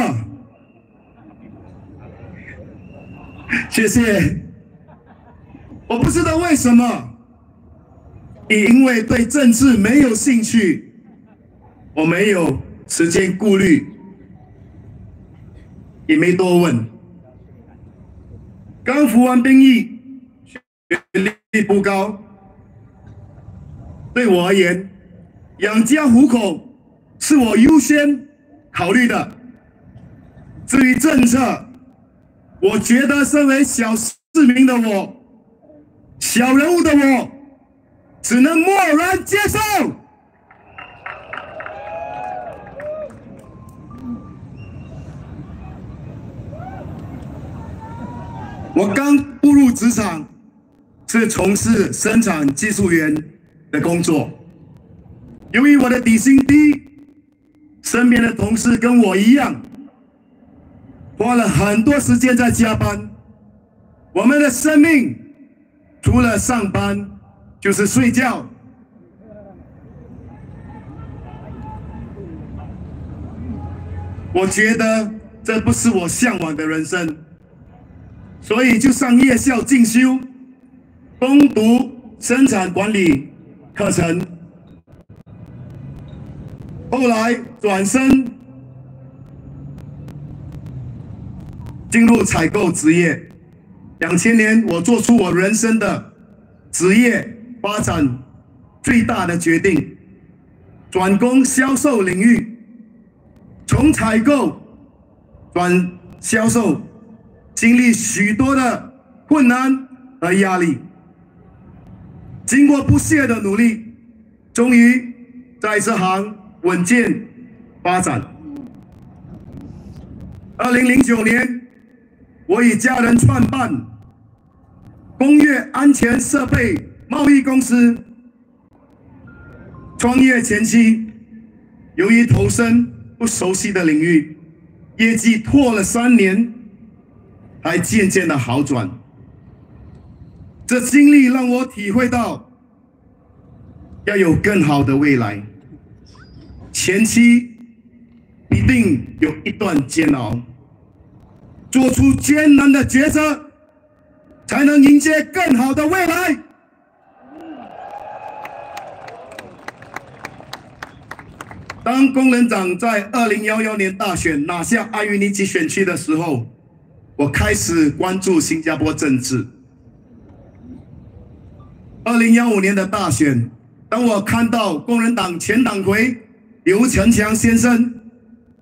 谢谢。我不知道为什么，也因为对政治没有兴趣，我没有时间顾虑，也没多问。刚服完兵役，学历不高，对我而言，养家糊口是我优先考虑的。至于政策，我觉得身为小市民的我，小人物的我，只能默然接受。我刚步入职场，是从事生产技术员的工作。由于我的底薪低，身边的同事跟我一样，花了很多时间在加班。我们的生命除了上班就是睡觉。我觉得这不是我向往的人生。所以就上夜校进修，攻读生产管理课程，后来转身进入采购职业。2000年，我做出我人生的职业发展最大的决定，转攻销售领域，从采购转销售。经历许多的困难和压力，经过不懈的努力，终于在这行稳健发展。2009年，我与家人创办工业安全设备贸易公司。创业前期，由于投身不熟悉的领域，业绩拖了3年。还渐渐的好转，这经历让我体会到，要有更好的未来。前期一定有一段煎熬，做出艰难的抉择，才能迎接更好的未来。当工人党在2011年大选拿下阿余尼集选区的时候，我开始关注新加坡政治。2015年的大选，当我看到工人党前党魁刘成强先生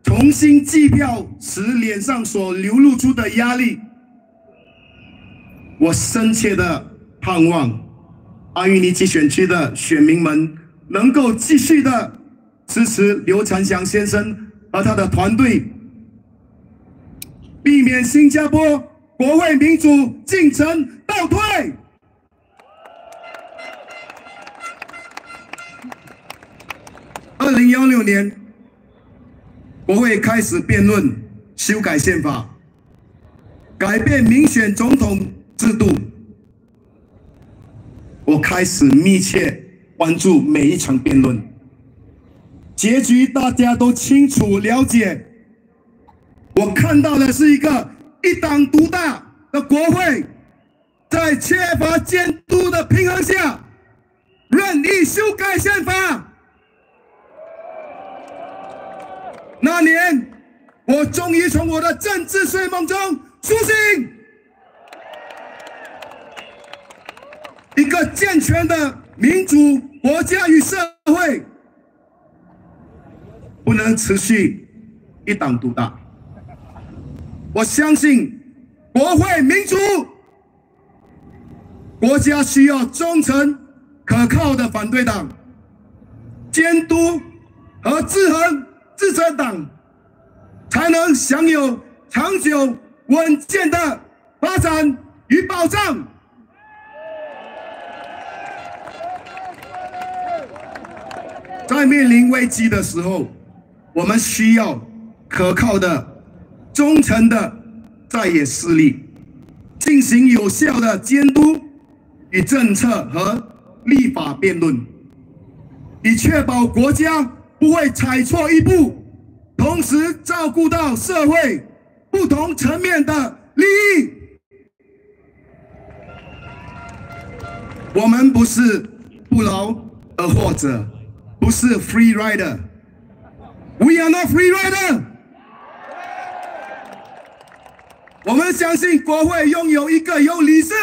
重新计票时脸上所流露出的压力，我深切的盼望阿育尼基选区的选民们能够继续的支持刘成强先生和他的团队，避免新加坡国会民主进程倒退。2016年，国会开始辩论修改宪法，改变民选总统制度。我开始密切关注每一场辩论，结局大家都清楚了解。我看到的是一个一党独大的国会，在缺乏监督的平衡下，任意修改宪法。那年，我终于从我的政治睡梦中苏醒。一个健全的民主国家与社会，不能持续一党独大。我相信国会民主，国家需要忠诚可靠的反对党，监督和制衡执政党，才能享有长久稳健的发展与保障。在面临危机的时候，我们需要可靠的、忠诚的在野势力，进行有效的监督与政策和立法辩论，以确保国家不会踩错一步，同时照顾到社会不同层面的利益。我们不是不劳而获者，不是 free rider。We are not free rider。我们相信国会拥有一个有理智、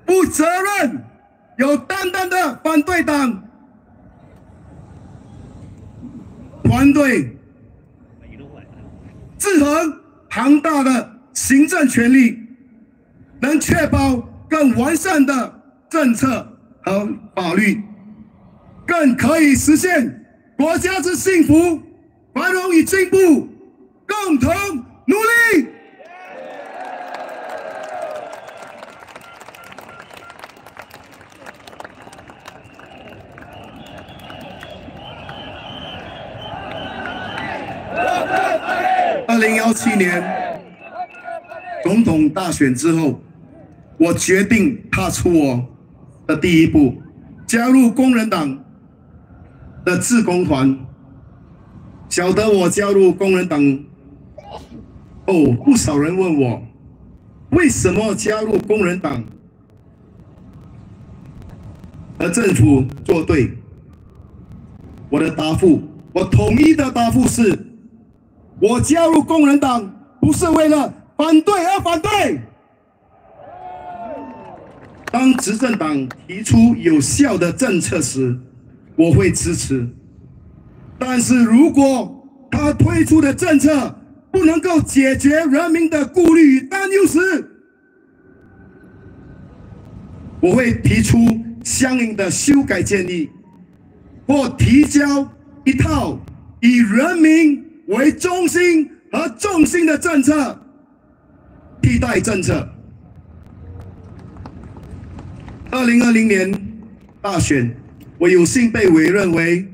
负责任、有担当的反对党团队，制衡庞大的行政权力，能确保更完善的政策和法律，更可以实现国家之幸福、繁荣与进步，共同努力。2017年总统大选之后，我决定踏出我的第一步，加入工人党的志工团。晓得我加入工人党后，不少人问我为什么加入工人党和政府作对。我的答复，我统一的答复是，我加入工人党不是为了反对而反对。当执政党提出有效的政策时，我会支持。但是如果他推出的政策不能够解决人民的顾虑与担忧时，我会提出相应的修改建议，或提交一套以人民为中心和重心的政策替代政策。2020年大选，我有幸被委任为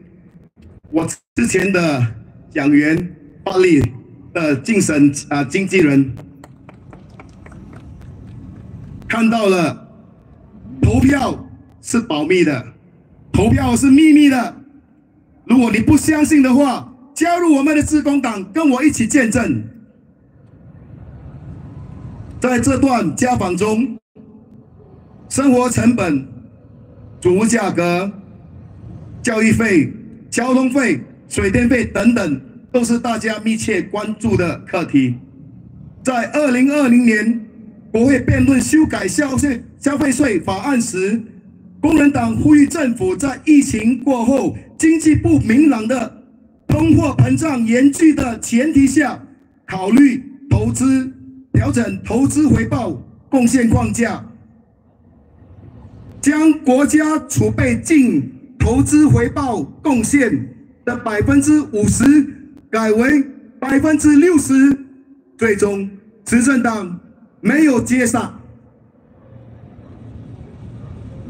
我之前的讲员巴利的精神经纪人。看到了，投票是保密的，投票是秘密的。如果你不相信的话，加入我们的志工党，跟我一起见证。在这段家访中，生活成本、主物价格、教育费、交通费、水电费等等，都是大家密切关注的课题。在2020年国会辩论修改消费税法案时，工人党呼吁政府在疫情过后、经济不明朗的通货膨胀严峻的前提下，考虑调整投资回报贡献框架，将国家储备净投资回报贡献的50%改为60%。最终，执政党没有接上。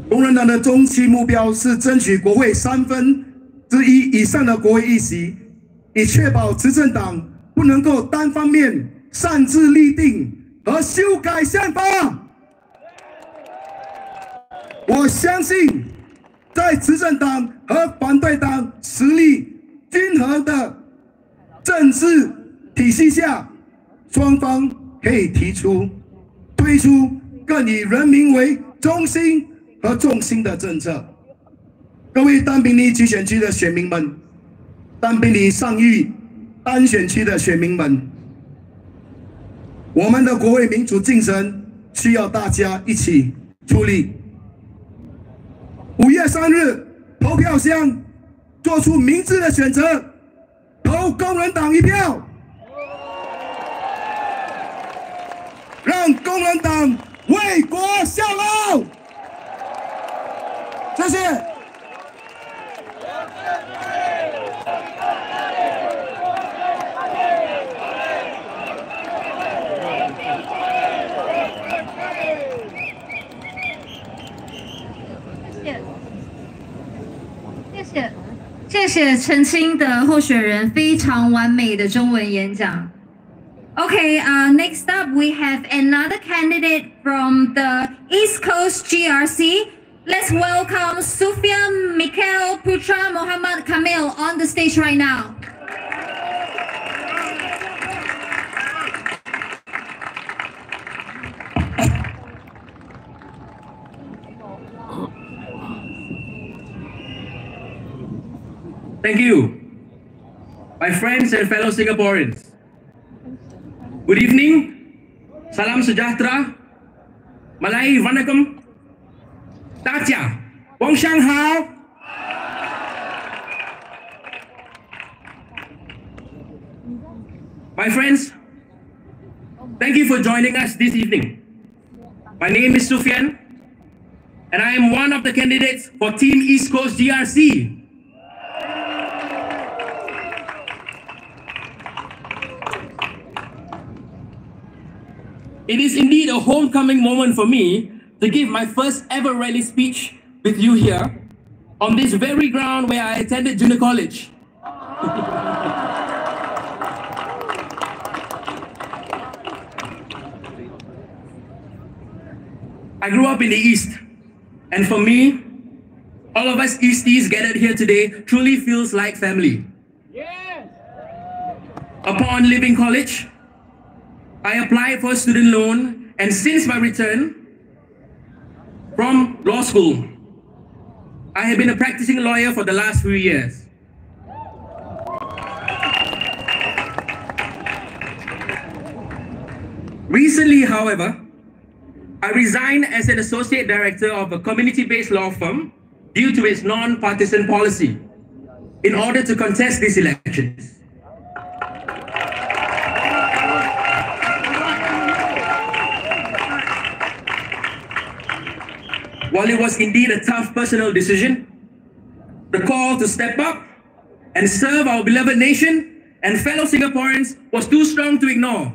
工人党的中期目标是争取国会1/3以上的国会议席，以确保执政党不能够单方面擅自立定和修改宪法。我相信，在执政党和反对党实力均衡的政治体系下，双方可以推出更以人民为中心和重心的政策。各位丹宾尼集选区的选民们，丹宾尼上议单选区的选民们，我们的国会民主进程需要大家一起出力。5月3日投票箱做出明智的选择，投工人党一票，让工人党为国效劳。谢谢。谢谢澄清的候选人非常完美的中文演讲。Okay, next up we have another candidate from the East Coast GRC. Let's welcome Sufyan Mikhail Putra Muhammad Kamil on the stage right now. Thank you, my friends and fellow Singaporeans. Good evening, salam sejahtera, Malay vanakkam, Dacia, Wang Shang Hao. My friends, thank you for joining us this evening. My name is Sufyan, and I am one of the candidates for Team East Coast GRC. It is indeed a homecoming moment for me to give my first ever rally speech with you here on this very ground where I attended junior college. I grew up in the East, and for me, all of us Easties gathered here today truly feels like family. Yes. Upon leaving college, I applied for a student loan, and since my return from law school, I have been a practicing lawyer for the last few years. Recently, however, I resigned as an associate director of a community-based law firm due to its non-partisan policy in order to contest these elections. While it was indeed a tough personal decision, the call to step up and serve our beloved nation and fellow Singaporeans was too strong to ignore.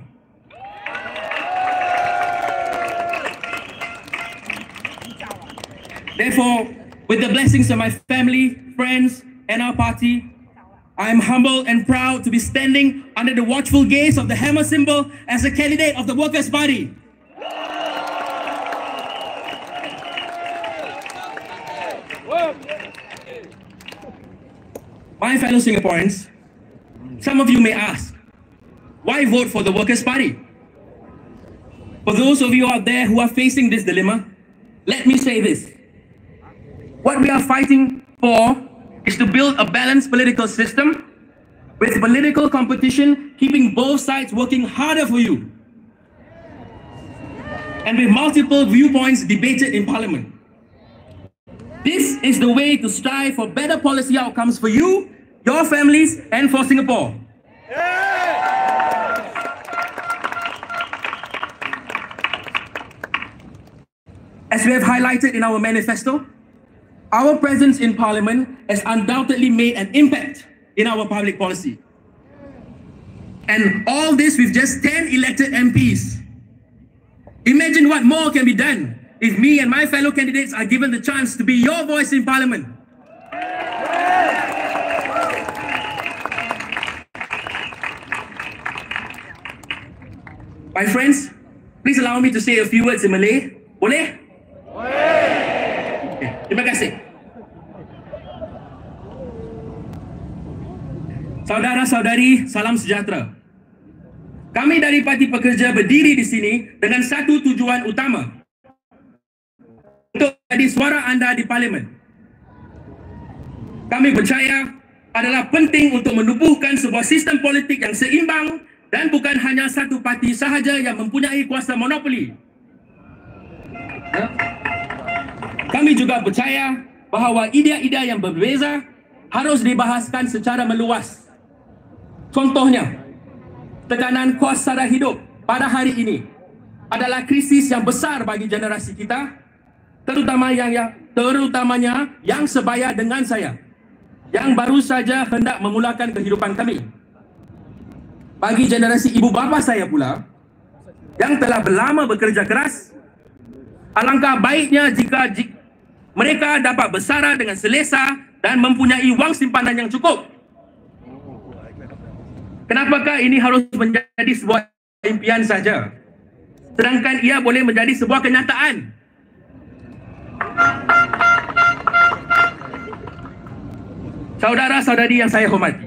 Therefore, with the blessings of my family, friends, and our party, I am humbled and proud to be standing under the watchful gaze of the hammer symbol as a candidate of the Workers' Party. My fellow Singaporeans, some of you may ask, why vote for the Workers' Party? For those of you out there who are facing this dilemma, let me say this. What we are fighting for is to build a balanced political system with political competition, keeping both sides working harder for you, and with multiple viewpoints debated in Parliament. This is the way to strive for better policy outcomes for you, your families, and for Singapore. As we have highlighted in our manifesto, our presence in Parliament has undoubtedly made an impact in our public policy. And all this with just 10 elected MPs. Imagine what more can be done if me and my fellow candidates are given the chance to be your voice in Parliament. My friends, please allow me to say a few words in Malay. Boleh? Okay, terima kasih. Saudara-saudari, salam sejahtera. Kami dari Parti Pekerja berdiri di sini dengan satu tujuan utama, untuk jadi suara anda di Parlimen. Kami percaya adalah penting untuk menubuhkan sebuah sistem politik yang seimbang dan bukan hanya satu parti sahaja yang mempunyai kuasa monopoli. Kami juga percaya bahawa idea-idea yang berbeza harus dibahaskan secara meluas. Contohnya, tekanan kos sara hidup pada hari ini adalah krisis yang besar bagi generasi kita, terutamanya yang sebaya dengan saya, yang baru saja hendak memulakan kehidupan kami. Bagi generasi ibu bapa saya pula, yang telah berlama bekerja keras, alangkah baiknya jika mereka dapat bersara dengan selesa dan mempunyai wang simpanan yang cukup. Kenapakah ini harus menjadi sebuah impian saja, sedangkan ia boleh menjadi sebuah kenyataan? Saudara-saudari yang saya hormati,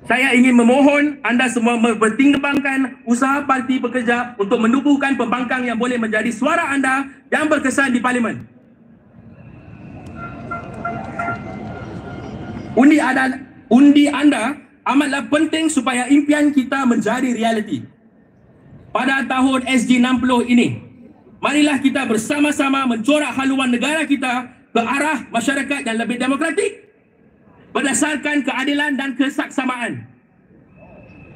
saya ingin memohon anda semua mempertimbangkan usaha Parti Pekerja untuk menubuhkan pembangkang yang boleh menjadi suara anda yang berkesan di Parlimen. Undi anda amatlah penting supaya impian kita menjadi realiti. Pada tahun SG60 ini, marilah kita bersama-sama mencorak haluan negara kita ke arah masyarakat yang lebih demokratik, berdasarkan keadilan dan kesaksamaan.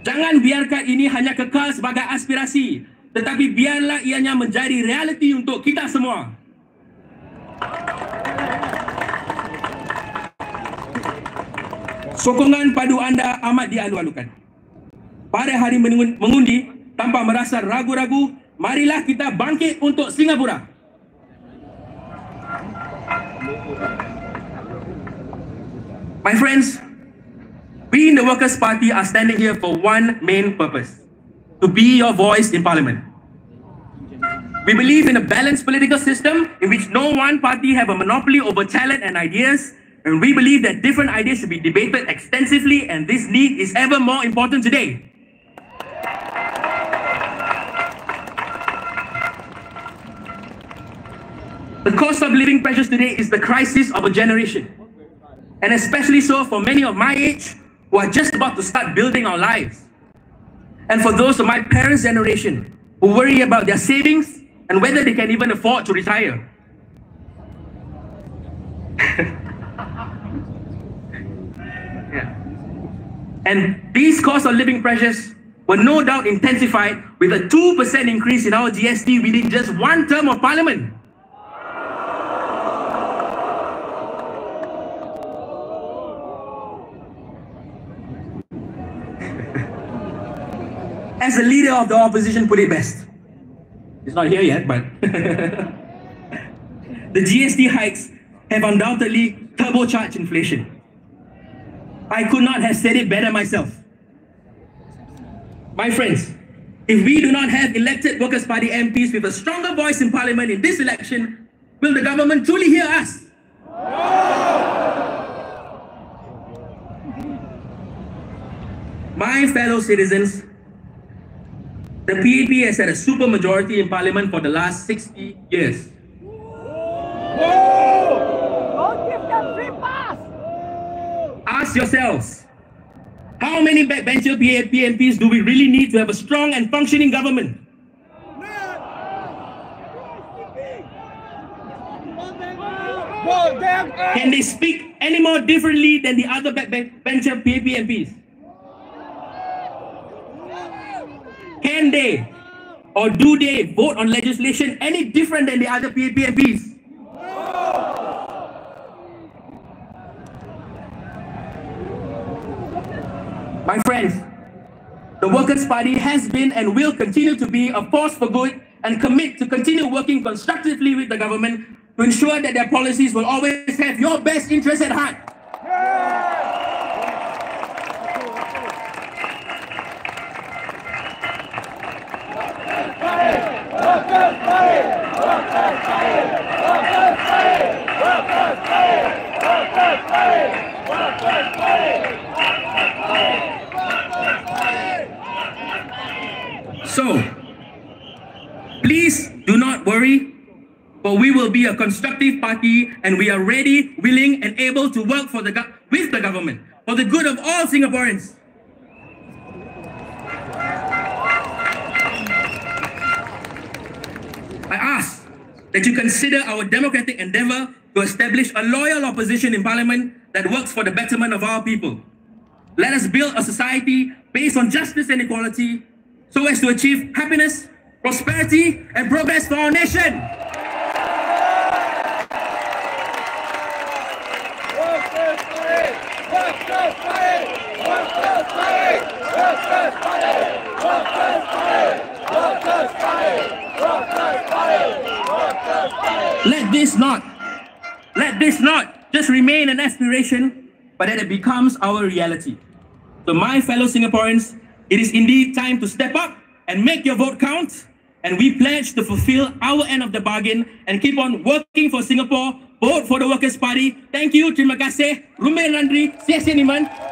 Jangan biarkan ini hanya kekal sebagai aspirasi, tetapi biarlah ianya menjadi realiti untuk kita semua. Sokongan padu anda amat dialu-alukan. Pada hari mengundi, tanpa merasa ragu-ragu, marilah kita bangkit untuk Singapura. My friends, we in the Workers' Party are standing here for one main purpose: to be your voice in Parliament. We believe in a balanced political system in which no one party have a monopoly over talent and ideas, and we believe that different ideas should be debated extensively, and this need is ever more important today. The cost of living pressures today is the crisis of a generation, and especially so for many of my age who are just about to start building our lives. And for those of my parents' generation who worry about their savings and whether they can even afford to retire. Yeah. And these cost of living pressures were no doubt intensified with a 2% increase in our GST within just one term of Parliament. As the leader of the opposition put it best, he's not here yet, but the GST hikes have undoubtedly turbocharged inflation. I could not have said it better myself. My friends, if we do not have elected Workers' Party MPs with a stronger voice in Parliament in this election, will the government truly hear us? My fellow citizens, the PAP has had a super majority in Parliament for the last 60 years. Ask yourselves, how many backbencher PAP MPs do we really need to have a strong and functioning government? Go Can they speak any more differently than the other backbencher PAP MPs? Can they or do they vote on legislation any different than the other PAP MPs? My friends, the Workers' Party has been and will continue to be a force for good and commit to continue working constructively with the government to ensure that their policies will always have your best interests at heart. So, please do not worry, for we will be a constructive party and we are ready, willing and able to work with the government for the good of all Singaporeans. I ask that you consider our democratic endeavor to establish a loyal opposition in Parliament that works for the betterment of our people. Let us build a society based on justice and equality so as to achieve happiness, prosperity, and progress for our nation. Let this not just remain an aspiration, but that it becomes our reality. So my fellow Singaporeans, it is indeed time to step up and make your vote count. And we pledge to fulfill our end of the bargain and keep on working for Singapore. Vote for the Workers' Party. Thank you. Terima kasih. Rumah Nandri. Sia Niman.